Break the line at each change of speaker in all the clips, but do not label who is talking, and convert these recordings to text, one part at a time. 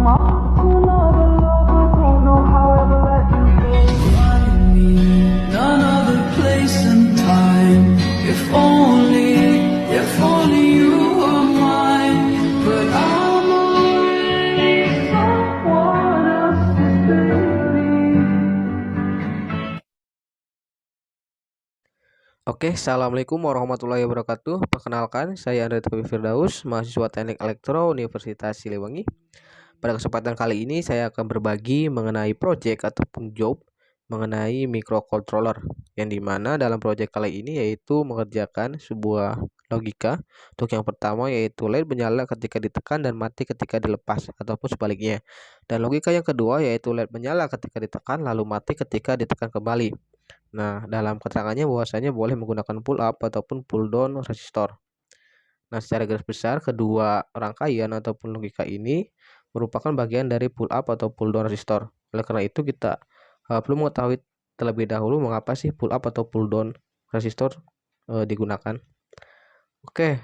None other place and time. If only you were mine. But I'm already someone else's baby.
Oke, assalamualaikum warahmatullahi wabarakatuh. Perkenalkan, saya Andre Taufik Firdaus, mahasiswa Teknik Elektro Universitas Siliwangi. Pada kesempatan kali ini, saya akan berbagi mengenai project ataupun job mengenai microcontroller, yang dimana dalam project kali ini yaitu mengerjakan sebuah logika. Untuk yang pertama yaitu LED menyala ketika ditekan dan mati ketika dilepas, ataupun sebaliknya. Dan logika yang kedua yaitu LED menyala ketika ditekan lalu mati ketika ditekan kembali. Nah, dalam keterangannya bahwasanya boleh menggunakan pull up ataupun pull down resistor. Nah, secara garis besar kedua rangkaian ataupun logika ini merupakan bagian dari pull up atau pull down resistor. Oleh karena itu kita perlu mengetahui terlebih dahulu mengapa sih pull up atau pull down resistor digunakan. Oke,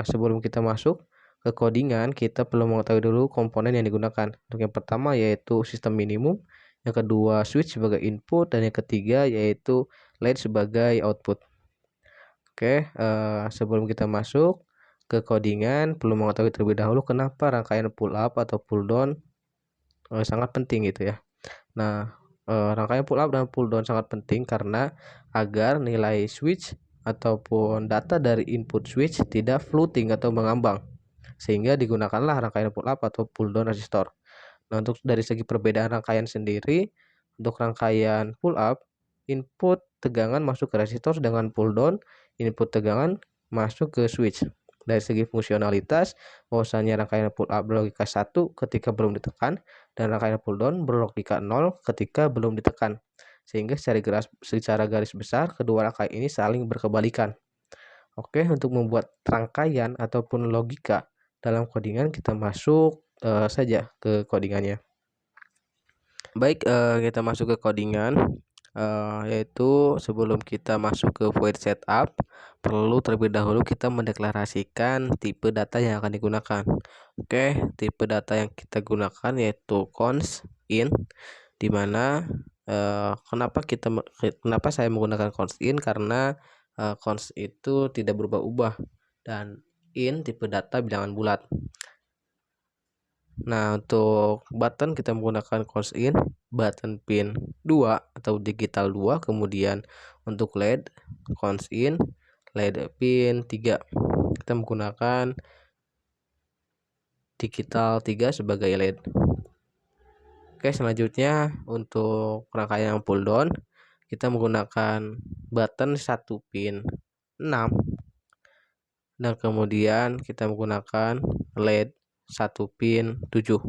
sebelum kita masuk ke codingan, kita perlu mengetahui dulu komponen yang digunakan. Untuk yang pertama yaitu sistem minimum, yang kedua switch sebagai input, dan yang ketiga yaitu LED sebagai output. Oke, sebelum kita masuk ke codingan, perlu mengetahui terlebih dahulu kenapa rangkaian pull up atau pull down sangat penting gitu ya. Nah, rangkaian pull up dan pull down sangat penting karena agar nilai switch ataupun data dari input switch tidak floating atau mengambang, sehingga digunakanlah rangkaian pull up atau pull down resistor. Nah, untuk dari segi perbedaan rangkaian sendiri, untuk rangkaian pull up, input tegangan masuk ke resistor, dengan pull down, input tegangan masuk ke switch. Dari segi fungsionalitas, bahwasanya rangkaian pull up berlogika 1 ketika belum ditekan, dan rangkaian pull down berlogika 0 ketika belum ditekan. Sehingga secara garis besar, kedua rangkaian ini saling berkebalikan. Oke, untuk membuat rangkaian ataupun logika dalam codingan, kita masuk saja ke codingannya. Baik, kita masuk ke codingan, yaitu sebelum kita masuk ke void setup, perlu terlebih dahulu kita mendeklarasikan tipe data yang akan digunakan. Oke, tipe data yang kita gunakan yaitu const in, dimana kenapa saya menggunakan const in, karena const itu tidak berubah-ubah, dan in tipe data bilangan bulat. Nah, untuk button kita menggunakan const in button pin 2 atau digital 2, kemudian untuk LED const in LED pin 3. Kita menggunakan digital 3 sebagai LED. Oke, selanjutnya untuk rangkaian pull down kita menggunakan button 1 pin 6, dan kemudian kita menggunakan LED 1 pin 7.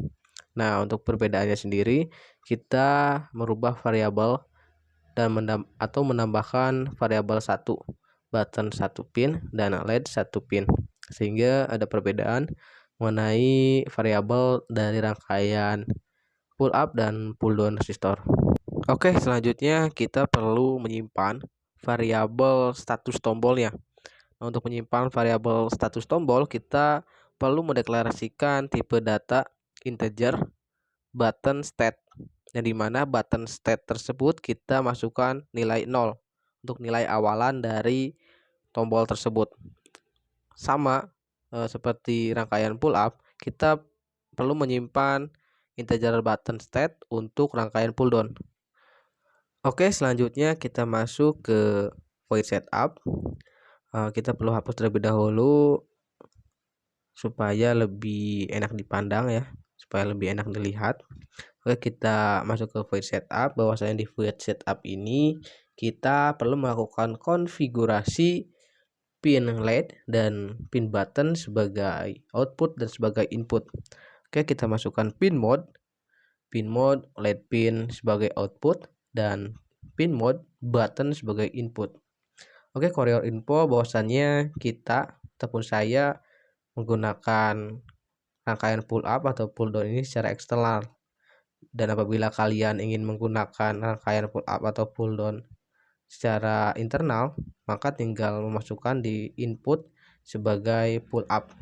Nah, untuk perbedaannya sendiri, kita merubah variabel dan menambahkan variabel 1, button 1 pin dan LED 1 pin, sehingga ada perbedaan mengenai variabel dari rangkaian pull up dan pull down resistor. Oke, selanjutnya kita perlu menyimpan variabel status tombolnya. Nah, untuk menyimpan variabel status tombol, kita perlu mendeklarasikan tipe data integer button state, yang dimana button state tersebut kita masukkan nilai 0 untuk nilai awalan dari tombol tersebut. Sama seperti rangkaian pull up, kita perlu menyimpan integer button state untuk rangkaian pull down. Oke, selanjutnya kita masuk ke void setup. Kita perlu hapus terlebih dahulu supaya lebih enak dipandang ya, supaya lebih enak dilihat. Oke, kita masuk ke void setup. Bahwasanya di void setup ini kita perlu melakukan konfigurasi pin LED dan pin button sebagai output dan sebagai input. Oke, kita masukkan pin mode LED pin sebagai output, dan pin mode button sebagai input. Oke, for your info, bahwasannya kita ataupun saya menggunakan rangkaian pull up atau pull down ini secara eksternal, dan apabila kalian ingin menggunakan rangkaian pull up atau pull down secara internal, maka tinggal memasukkan di input sebagai pull up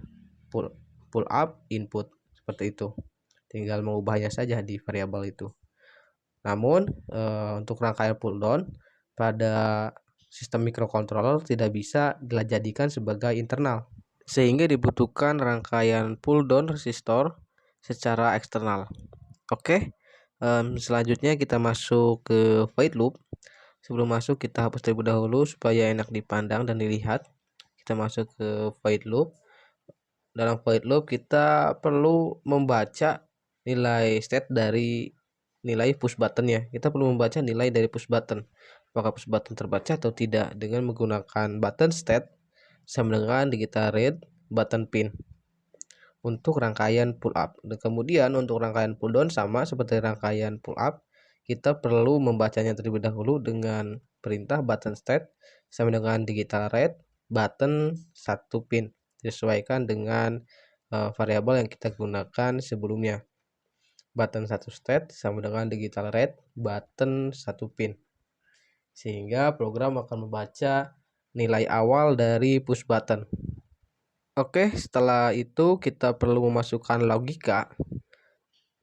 input, seperti itu. tinggal mengubahnya saja di variabel itu. Namun untuk rangkaian pull down pada sistem microcontroller tidak bisa dijadikan sebagai internal, sehingga dibutuhkan rangkaian pull down resistor secara eksternal. Oke, selanjutnya kita masuk ke void loop. Sebelum masuk kita hapus terlebih dahulu supaya enak dipandang dan dilihat. Kita masuk ke void loop. Dalam void loop kita perlu membaca nilai state dari nilai push buttonnya. Kita perlu membaca nilai dari push button. Apakah push button terbaca atau tidak dengan menggunakan button state sama dengan digital read button pin untuk rangkaian pull up. Dan kemudian untuk rangkaian pull down sama seperti rangkaian pull up, kita perlu membacanya terlebih dahulu dengan perintah button state sama dengan digital read button 1 pin, disesuaikan dengan variabel yang kita gunakan sebelumnya. Button 1 state sama dengan digital read button 1 pin, sehingga program akan membaca nilai awal dari push button. Oke, setelah itu kita perlu memasukkan logika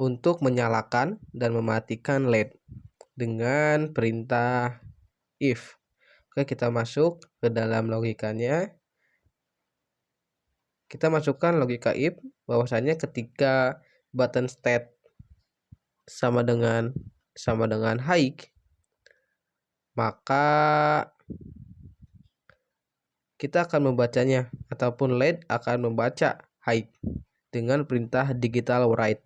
untuk menyalakan dan mematikan LED dengan perintah if. Oke, kita masuk ke dalam logikanya. Kita masukkan logika if bahwasanya ketika button state sama dengan high, maka kita akan membacanya ataupun LED akan membaca high dengan perintah digital write.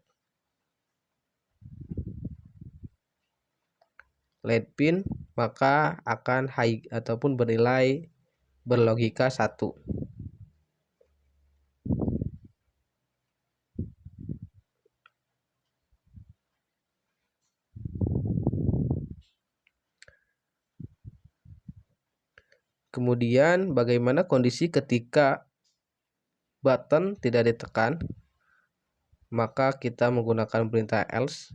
LED pin maka akan high ataupun bernilai berlogika 1. Kemudian bagaimana kondisi ketika button tidak ditekan? Maka kita menggunakan perintah else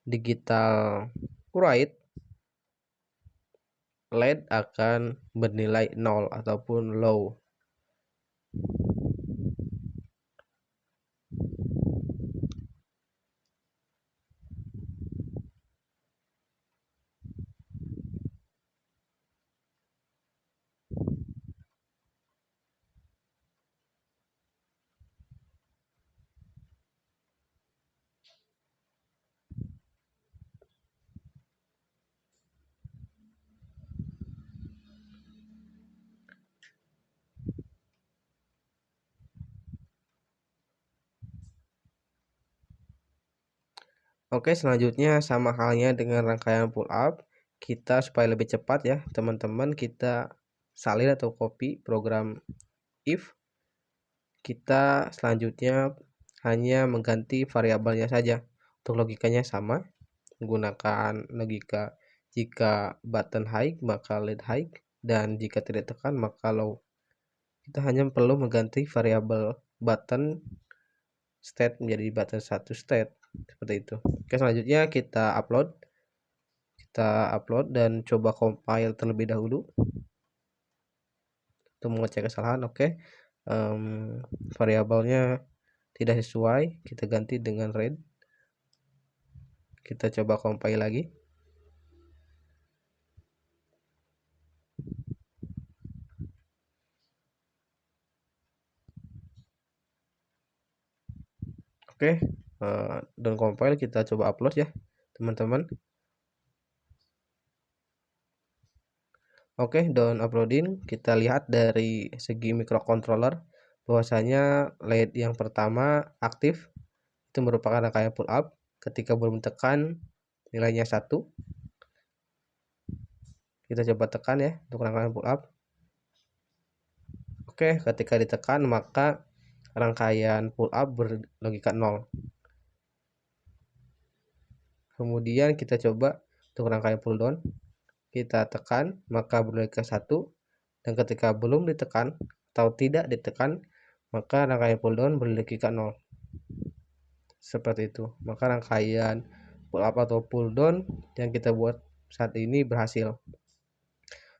digital write, LED akan bernilai 0 ataupun low. Oke, selanjutnya sama halnya dengan rangkaian pull up, kita supaya lebih cepat ya teman-teman, kita salin atau copy program if. Kita selanjutnya hanya mengganti variabelnya saja. Untuk logikanya sama, menggunakan logika jika button high maka LED high, dan jika tidak tekan maka low. Kita hanya perlu mengganti variabel button state menjadi button 1 state, seperti itu. Oke, selanjutnya kita upload dan coba compile terlebih dahulu untuk mengecek kesalahan. Oke, variabelnya tidak sesuai, kita ganti dengan read. Kita coba compile lagi. Oke, dan compile, kita coba upload ya teman-teman. Oke, down uploading, kita lihat dari segi microcontroller bahwasanya LED yang pertama aktif, itu merupakan rangkaian pull up. Ketika belum tekan nilainya 1. Kita coba tekan ya untuk rangkaian pull up. Oke, ketika ditekan maka rangkaian pull up berlogika 0. Kemudian kita coba untuk rangkaian pull down, kita tekan maka berlogika 1, dan ketika belum ditekan atau tidak ditekan maka rangkaian pull down berlogika 0. Seperti itu. Maka rangkaian pull up atau pull down yang kita buat saat ini berhasil.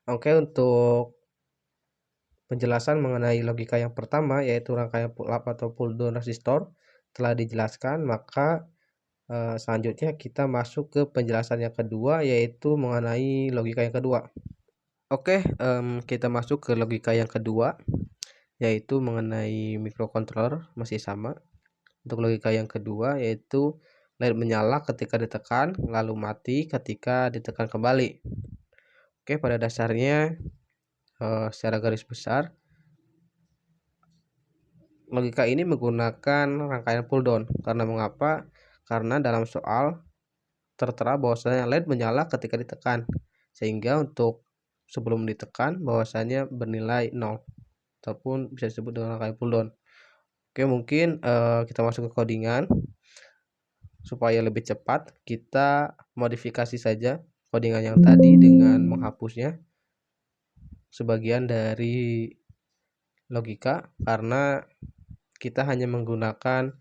Oke, untuk penjelasan mengenai logika yang pertama, yaitu rangkaian pull up atau pull down resistor, telah dijelaskan. Maka selanjutnya kita masuk ke penjelasan yang kedua, yaitu mengenai logika yang kedua. Oke, kita masuk ke logika yang kedua, yaitu mengenai microcontroller. Masih sama. Untuk logika yang kedua, yaitu LED menyala ketika ditekan, lalu mati ketika ditekan kembali. Oke, pada dasarnya secara garis besar, logika ini menggunakan rangkaian pull down. Karena mengapa? Karena dalam soal tertera bahwasanya LED menyala ketika ditekan, sehingga untuk sebelum ditekan bahwasanya bernilai 0, ataupun bisa disebut dengan rangkaian pull down. Oke, mungkin kita masuk ke codingan. Supaya lebih cepat, kita modifikasi saja codingan yang tadi dengan menghapusnya sebagian dari logika, karena kita hanya menggunakan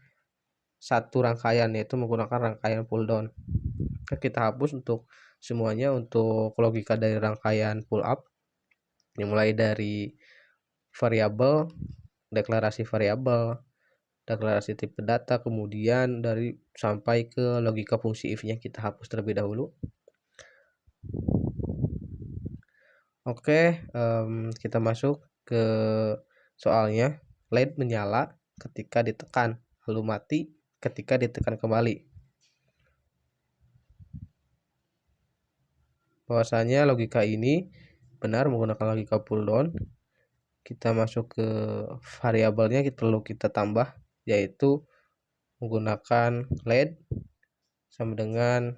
satu rangkaian, yaitu menggunakan rangkaian pull down. Kita hapus untuk semuanya. Untuk logika dari rangkaian pull up, dimulai dari variabel, deklarasi variabel, deklarasi tipe data, kemudian dari sampai ke logika fungsi if-nya kita hapus terlebih dahulu. Oke, kita masuk ke soalnya. LED menyala ketika ditekan, lalu mati ketika ditekan kembali. Bahwasanya logika ini benar menggunakan logika pull down. Kita masuk ke variabelnya, perlu kita tambah, yaitu menggunakan LED sama dengan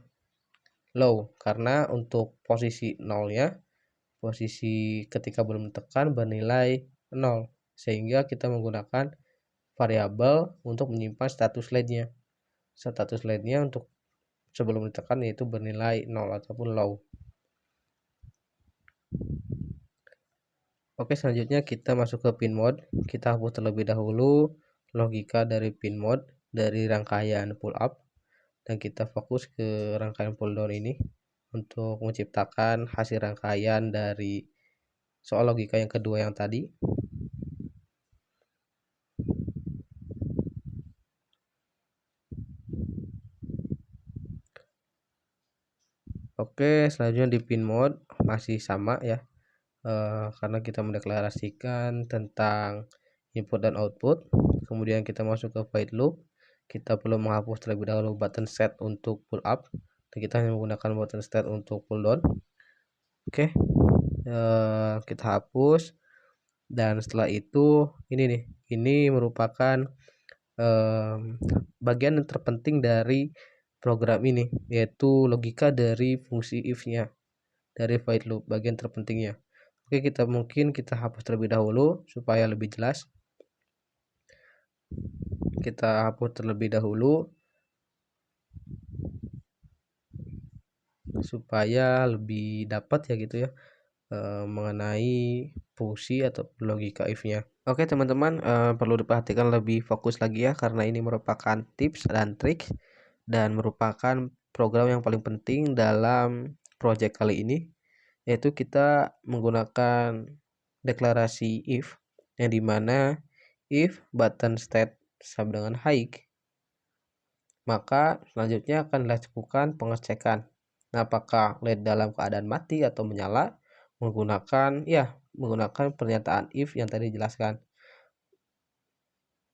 low, karena untuk posisi nolnya, posisi ketika belum ditekan bernilai 0, sehingga kita menggunakan variabel untuk menyimpan status LED-nya. Status LED-nya untuk sebelum ditekan yaitu bernilai 0 ataupun low. Oke, selanjutnya kita masuk ke pin mode. Kita hapus terlebih dahulu logika dari pin mode dari rangkaian pull up, dan kita fokus ke rangkaian pull down ini untuk menciptakan hasil rangkaian dari soal logika yang kedua yang tadi. Oke, selanjutnya di pin mode masih sama ya, karena kita mendeklarasikan tentang input dan output. Kemudian kita masuk ke void loop. Kita perlu menghapus terlebih dahulu button set untuk pull up, dan kita hanya menggunakan button set untuk pull down. Oke, kita hapus, dan setelah itu ini nih, ini merupakan bagian yang terpenting dari program ini, yaitu logika dari fungsi if-nya dari void loop, bagian terpentingnya. Oke, kita hapus terlebih dahulu supaya lebih jelas. Kita hapus terlebih dahulu supaya lebih dapat ya gitu ya, mengenai fungsi atau logika if-nya. Oke teman-teman, perlu diperhatikan lebih fokus lagi ya, karena ini merupakan tips dan trik dan merupakan program yang paling penting dalam project kali ini, yaitu kita menggunakan deklarasi if, yang dimana if button state sama dengan high, maka selanjutnya akan dilakukan pengecekan apakah LED dalam keadaan mati atau menyala menggunakan pernyataan if yang tadi dijelaskan.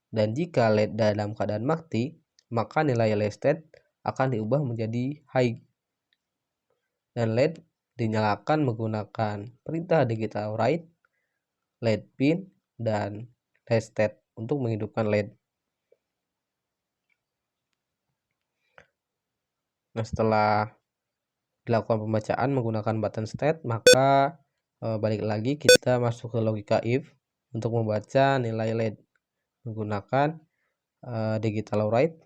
Dan jika LED dalam keadaan mati, maka nilai LED state akan diubah menjadi high, dan LED dinyalakan menggunakan perintah digital write, LED pin, dan LED state untuk menghidupkan LED. Nah, setelah dilakukan pembacaan menggunakan button state, maka balik lagi kita masuk ke logika if untuk membaca nilai LED menggunakan digital write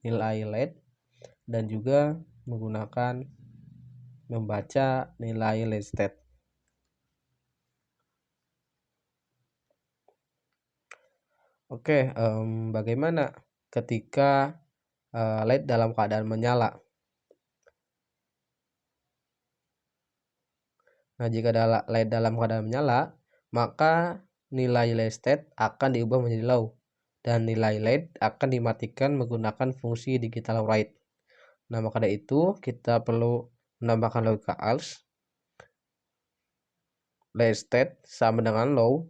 nilai LED, dan juga menggunakan membaca nilai LED state. Oke, bagaimana ketika LED dalam keadaan menyala? Nah, jika LED dalam keadaan menyala, maka nilai LED state akan diubah menjadi low dan nilai LED akan dimatikan menggunakan fungsi digital write. Nah, maka dari itu kita perlu menambahkan logika else LED state sama dengan low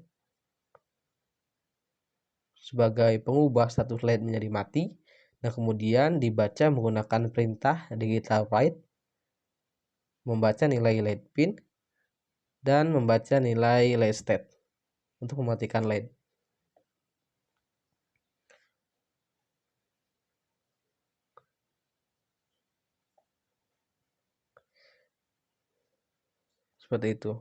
sebagai pengubah status LED menjadi mati, dan kemudian dibaca menggunakan perintah digital write, membaca nilai LED pin dan membaca nilai LED state untuk mematikan LED. Seperti itu.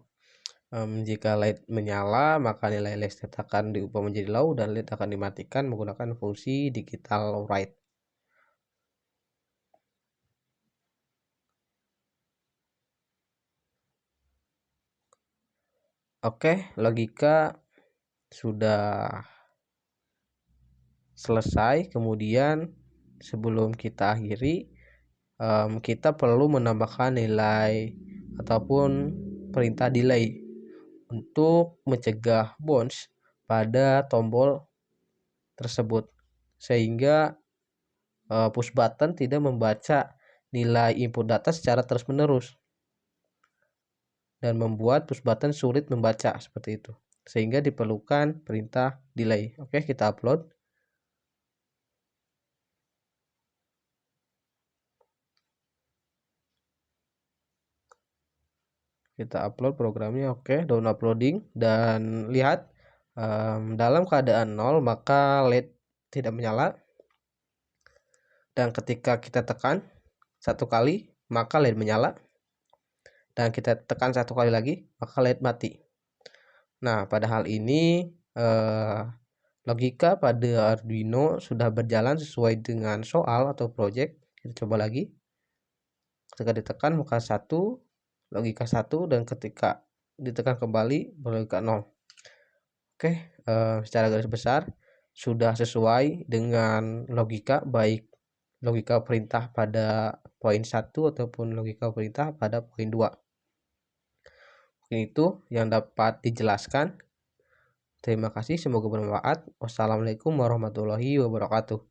Jika LED menyala, maka nilai LED state akan diubah menjadi low dan LED akan dimatikan menggunakan fungsi digital write. Oke, logika sudah selesai. Kemudian sebelum kita akhiri, kita perlu menambahkan nilai ataupun perintah delay untuk mencegah bounce pada tombol tersebut, sehingga push button tidak membaca nilai input data secara terus-menerus dan membuat push button sulit membaca seperti itu, sehingga diperlukan perintah delay. Oke, kita upload. Kita upload programnya. Oke, down uploading, dan lihat dalam keadaan 0 maka LED tidak menyala, dan ketika kita tekan satu kali maka LED menyala, dan kita tekan satu kali lagi maka LED mati. Nah, pada hal ini logika pada Arduino sudah berjalan sesuai dengan soal atau project. Kita coba lagi. Ketika ditekan maka 1, logika 1, dan ketika ditekan kembali berlogika 0. Oke, secara garis besar sudah sesuai dengan logika, baik logika perintah pada poin 1 ataupun logika perintah pada poin 2. Mungkin itu yang dapat dijelaskan. Terima kasih, semoga bermanfaat. Wassalamualaikum warahmatullahi wabarakatuh.